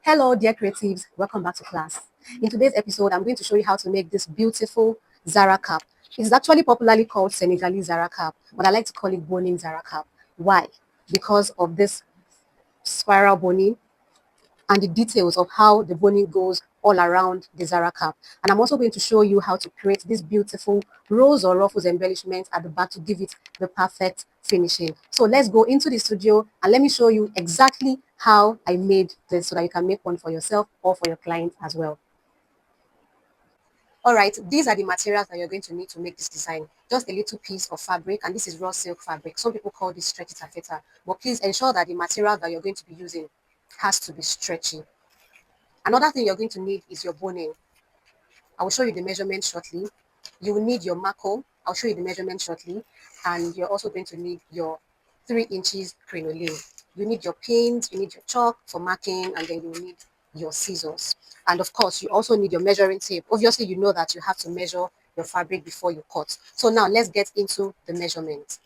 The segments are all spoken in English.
Hello, dear creatives. Welcome back to class. In today's episode, I'm going to show you how to make this beautiful Zara cap. It's actually popularly called Senegalese Zara cap, but I like to call it boning Zara cap. Why? Because of this spiral boning and the details of how the boning goes all around the Zara cap. And I'm also going to show you how to create this beautiful rose or ruffles embellishment at the back to give it the perfect finishing. So let's go into the studio and let me show you exactly how I made this so that you can make one for yourself or for your client as well. All right, these are the materials that you're going to need to make this design. Just a little piece of fabric, and this is raw silk fabric. Some people call this stretchy taffeta, but please ensure that the material that you're going to be using has to be stretchy. Another thing you're going to need is your boning. I will show you the measurement shortly. You will need your macco. I'll show you the measurement shortly. And you're also going to need your 3 inches crinoline. You need your paint, you need your chalk for marking, and then you will need your scissors. And of course, you also need your measuring tape. Obviously, you know that you have to measure your fabric before you cut. So now let's get into the measurement.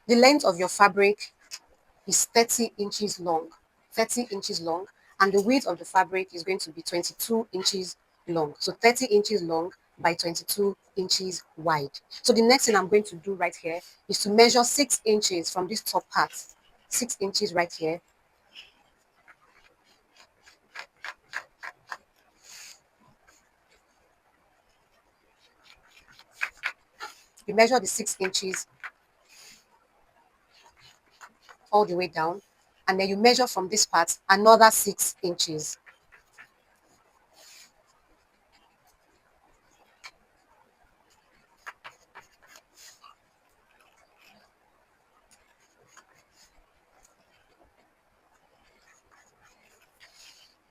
The length of your fabric is 30 inches long, 30 inches long, and the width of the fabric is going to be 22 inches long. So 30 inches long by 22 inches wide. So the next thing I'm going to do right here is to measure 6 inches from this top part, 6 inches right here. You measure the 6 inches all the way down, and then you measure from this part another 6 inches.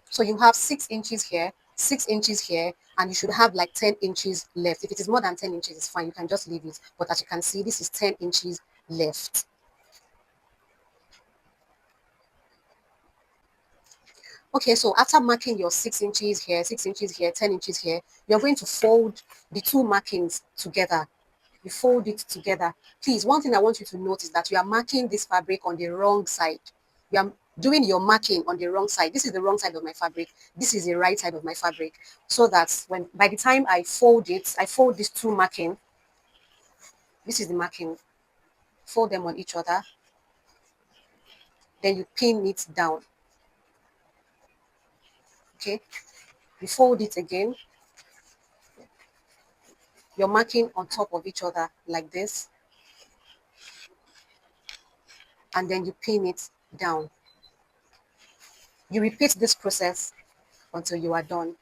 So you have 6 inches here, 6 inches here, and you should have like 10 inches left. If it is more than 10 inches, it's fine. You can just leave it. But as you can see, this is 10 inches left. Okay, so after marking your 6 inches here, 6 inches here, 10 inches here, you're going to fold the two markings together. You fold it together. Please, one thing I want you to note is that you are marking this fabric on the wrong side. You are doing your marking on the wrong side. This is the wrong side of my fabric. This is the right side of my fabric. So that when by the time I fold it, I fold these two marking. This is the marking. Fold them on each other. Then you pin it down. Okay. You fold it again. You're marking on top of each other like this. And then you pin it down. You repeat this process until you are done.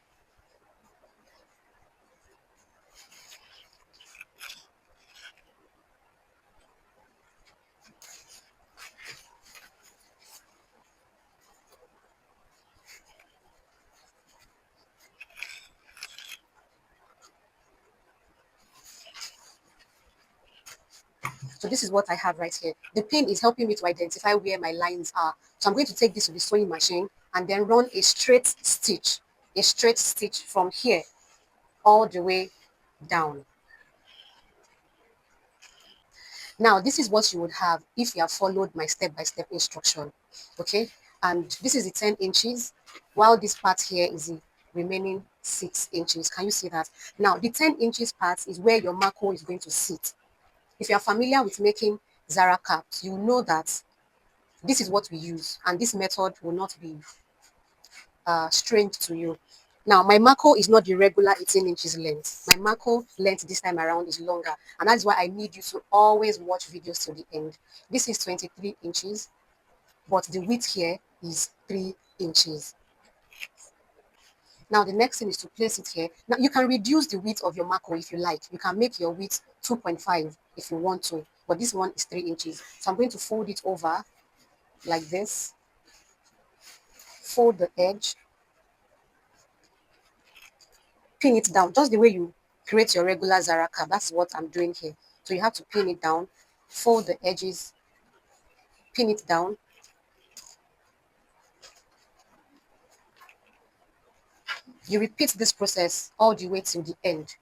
So this is what I have right here. The pin is helping me to identify where my lines are. So I'm going to take this to the sewing machine and then run a straight stitch from here all the way down. Now, this is what you would have if you have followed my step-by-step instruction, okay? And this is the 10 inches, while this part here is the remaining 6 inches. Can you see that? Now, the 10 inches part is where your macco is going to sit. If you are familiar with making Zara caps, you know that this is what we use, and this method will not be strange to you. Now, my macco is not the regular 18 inches length. My macco length this time around is longer, and that's why I need you to always watch videos to the end. This is 23 inches, but the width here is 3 inches. Now, the next thing is to place it here. Now, you can reduce the width of your macco if you like. You can make your width 2.5 if you want to, but this one is 3 inches. So I'm going to fold it over like this, fold the edge, pin it down, just the way you create your regular Zara cap. That's what I'm doing here. So you have to pin it down, fold the edges, pin it down. You repeat this process all the way till the end.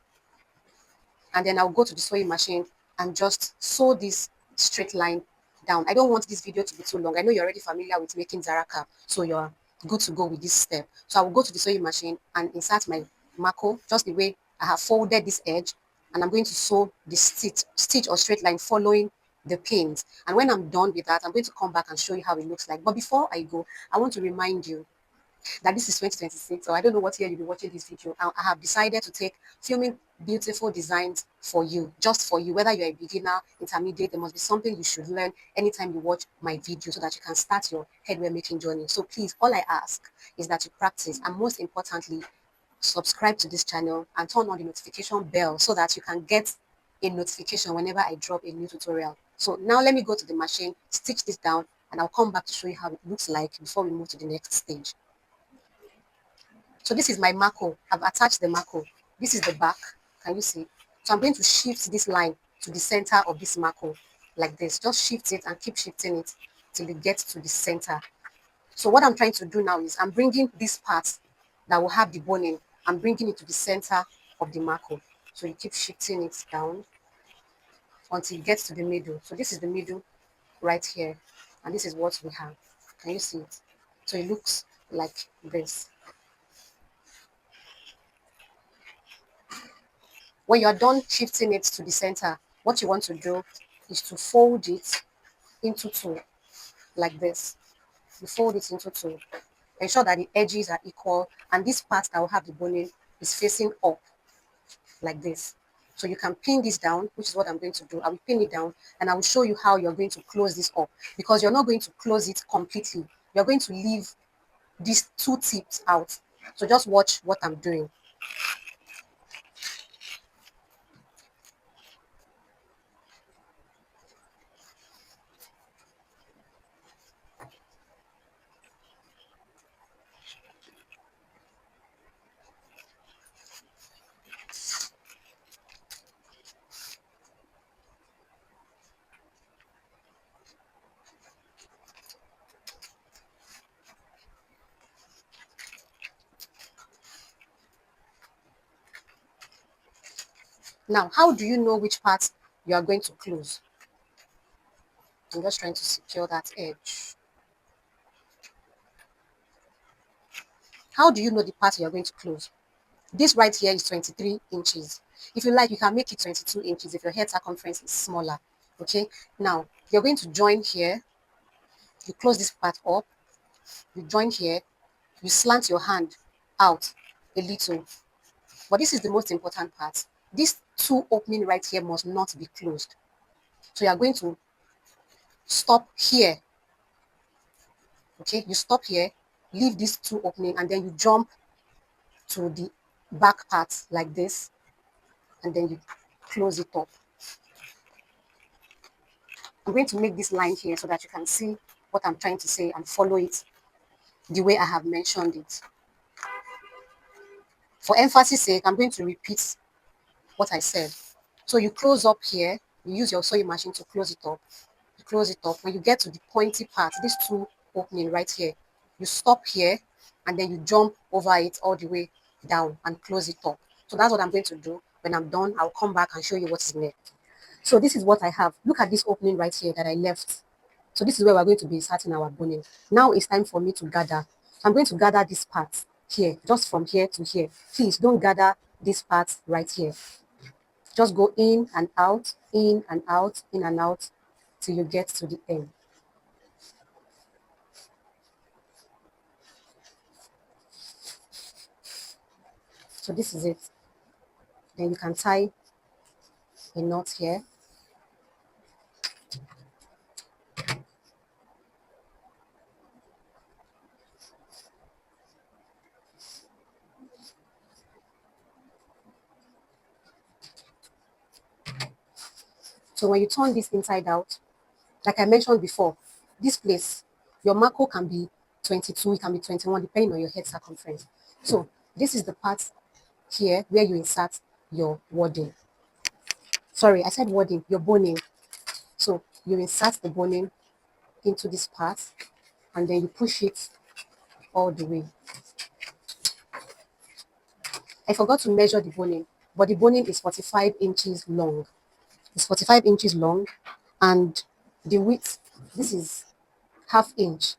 And then I'll go to the sewing machine and just sew this straight line down. I don't want this video to be too long. I know you're already familiar with making Zara cap, so you're good to go with this step. So I will go to the sewing machine and insert my macco just the way I have folded this edge, and I'm going to sew the stitch or straight line following the pins. And when I'm done with that, I'm going to come back and show you how it looks like. But before I go, I want to remind you that this is 2026, so I don't know what year you'll be watching this video. I have decided to take filming beautiful designs for you, just for you, whether you're a beginner, intermediate. There must be something you should learn anytime you watch my video so that you can start your headwear making journey. So please, all I ask is that you practice, and most importantly, subscribe to this channel and turn on the notification bell so that you can get a notification whenever I drop a new tutorial. So now let me go to the machine, stitch this down, and I'll come back to show you how it looks like before we move to the next stage. So this is my macco. I've attached the macco. This is the back. Can you see? So I'm going to shift this line to the center of this macco like this. Just shift it and keep shifting it till it gets to the center. So what I'm trying to do now is I'm bringing this part that will have the boning. I'm bringing it to the center of the macco. So you keep shifting it down until it gets to the middle. So this is the middle right here. And this is what we have. Can you see it? So it looks like this. When you're done shifting it to the center, what you want to do is to fold it into two, like this. You fold it into two. Ensure that the edges are equal, and this part that will have the boning is facing up, like this. So you can pin this down, which is what I'm going to do. I will pin it down, and I will show you how you're going to close this up, because you're not going to close it completely. You're going to leave these two tips out. So just watch what I'm doing. Now, how do you know which part you are going to close? I'm just trying to secure that edge. How do you know the part you're going to close? This right here is 23 inches. If you like, you can make it 22 inches if your head circumference is smaller. Okay, now you're going to join here. You close this part up. You join here. You slant your hand out a little. But this is the most important part. This two opening right here must not be closed. So you are going to stop here. Okay, you stop here, leave this two opening, and then you jump to the back part like this, and then you close it up. I'm going to make this line here so that you can see what I'm trying to say and follow it the way I have mentioned it. For emphasis sake, I'm going to repeat what I said. So you close up here, you use your sewing machine to close it up. You close it up. When you get to the pointy part, these two opening right here, you stop here and then you jump over it all the way down and close it up. So that's what I'm going to do. When I'm done, I'll come back and show you what's next. So this is what I have. Look at this opening right here that I left. So this is where we're going to be inserting our boning. Now it's time for me to gather. I'm going to gather this part here, just from here to here. Please don't gather this part right here. Just go in and out, in and out, in and out, till you get to the end. So this is it. Then you can tie a knot here. So when you turn this inside out, like I mentioned before, this place, your macro can be 22, it can be 21, depending on your head circumference. So this is the part here where you insert your wording. Sorry, I said wording, your boning. So you insert the boning into this part and then you push it all the way. I forgot to measure the boning, but the boning is 45 inches long. It's 45 inches long, and the width This is half inch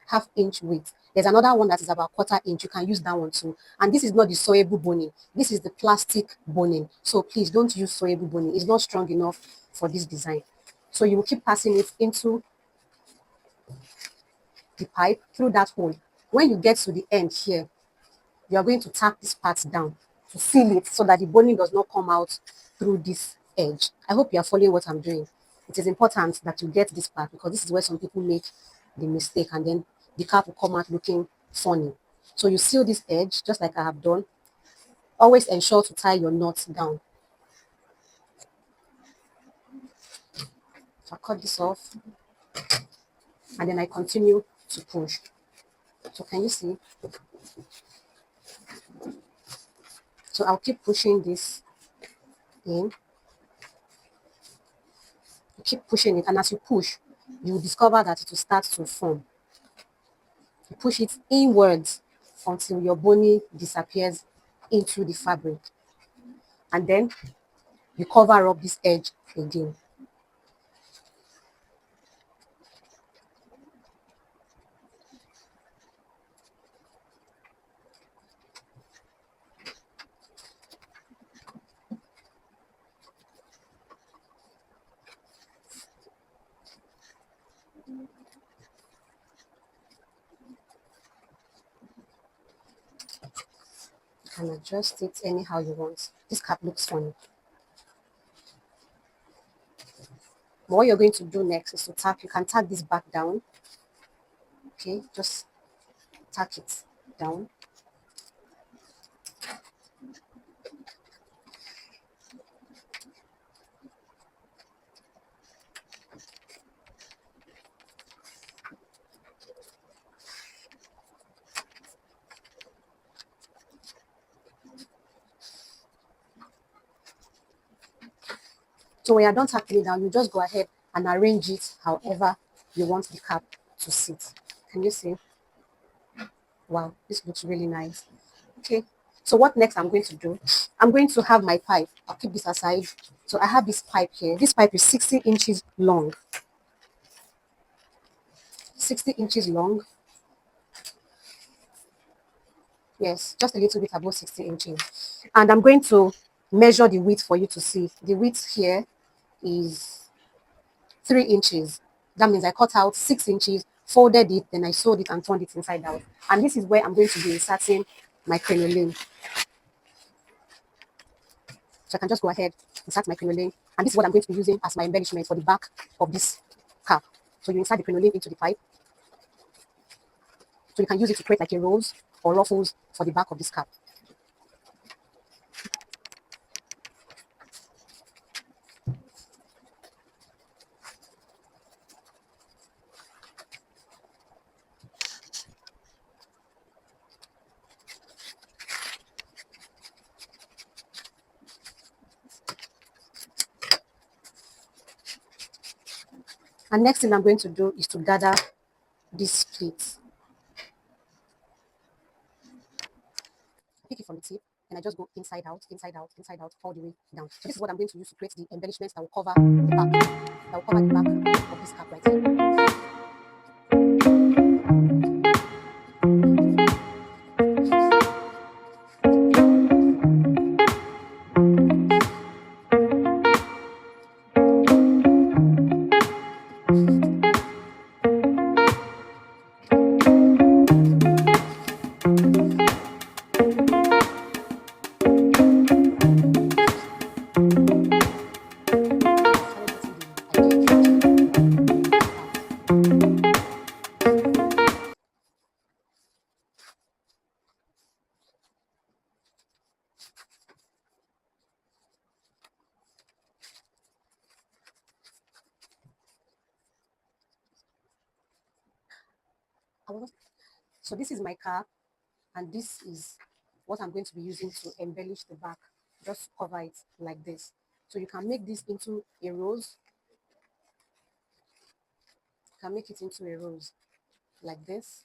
width. There's another one that is about quarter inch. You can use that one too. And this is not the sewable boning. This is the plastic boning. So please don't use sewable boning. It's not strong enough for this design. So you will keep passing it into the pipe through that hole. When you get to the end here, you are going to tap this part down to seal it so that the boning does not come out through this edge. I hope you are following what I'm doing. It is important that you get this part because this is where some people make the mistake and then the cap will come out looking funny. So you seal this edge just like I have done. Always ensure to tie your knots down. So I cut this off and then I continue to push. So can you see? So I'll keep pushing this in. You keep pushing it, and as you push, you will discover that it will start to form. You push it inwards until your bony disappears into the fabric. And then you cover up this edge again. You can adjust it anyhow you want. This cap looks funny. But what you're going to do next is to tack. You can tack this back down. Okay, just tack it down. So when you're done tacking it down, you just go ahead and arrange it however you want the cap to sit. Can you see? Wow, this looks really nice. Okay, so what next I'm going to do, I'm going to have my pipe. I'll keep this aside. So I have this pipe here. This pipe is 60 inches long. 60 inches long. Yes, just a little bit above 60 inches. And I'm going to measure the width for you to see. The width here is 3 inches. That means I cut out 6 inches, folded it, then I sewed it and turned it inside out. And this is where I'm going to be inserting my crinoline. So I can just go ahead, insert my crinoline. And this is what I'm going to be using as my embellishment for the back of this cap. So you insert the crinoline into the pipe. So you can use it to create like a rose or ruffles for the back of this cap. And next thing I'm going to do is to gather this pleats. Pick it from the tip, and I just go inside out, inside out, inside out, all the way down. So this is what I'm going to use to create the embellishments that will cover the back, that will cover the back of this cap right here. So this is my cap, and this is what I'm going to be using to embellish the back. Just cover it like this. So you can make this into a rose. You can make it into a rose like this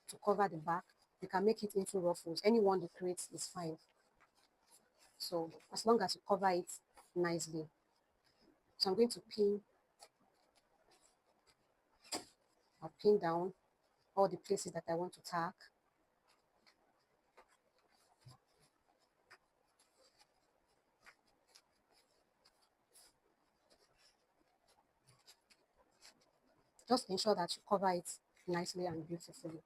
to cover the back. You can make it into ruffles. Anyone you create is fine. So as long as you cover it nicely. So I'm going to pin pin down all the places that I want to tack. Just ensure that you cover it nicely and beautifully.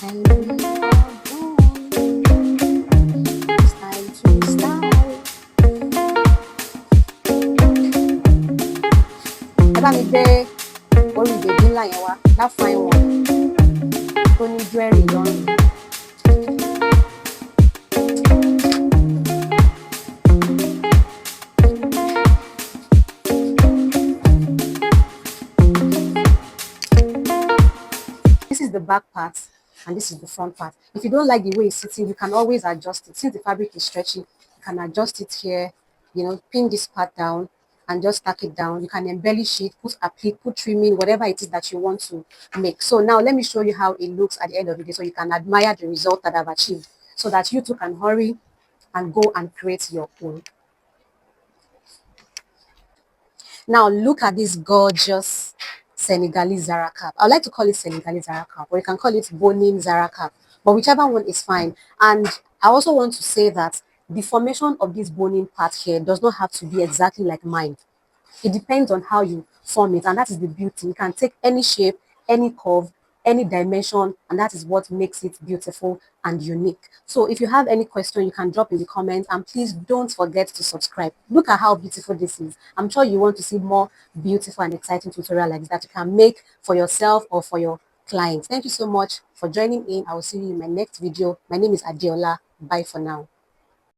And we are done. It's time to start. Ẹ bá mi gbé orí bèbí ńlá yẹn wá, that fine one tó ní jewelry lọ́rùn. This is the back part and this is the front part. If you don't like the way it's sitting, you can always adjust it. Since the fabric is stretchy, you can adjust it here, you know, pin this part down and just tack it down. You can embellish it, put applique, put trimming, whatever it is that you want to make. So now let me show you how it looks at the end of the day so you can admire the result that I've achieved so that you too can hurry and go and create your own. Now look at this gorgeous Senegalese Zara Cap. I like to call it Senegalese Zara Cap, or you can call it Bonin Zara Cap, but whichever one is fine. And I also want to say that the formation of this boning part here does not have to be exactly like mine. It depends on how you form it, and that is the beauty. You can take any shape, any curve, any dimension, and that is what makes it beautiful and unique. So if you have any question, you can drop in the comments, and please don't forget to subscribe. Look at how beautiful this is. I'm sure you want to see more beautiful and exciting tutorial like that you can make for yourself or for your clients. Thank you so much for joining in. I will see you in my next video. My name is Adiola. Bye for now.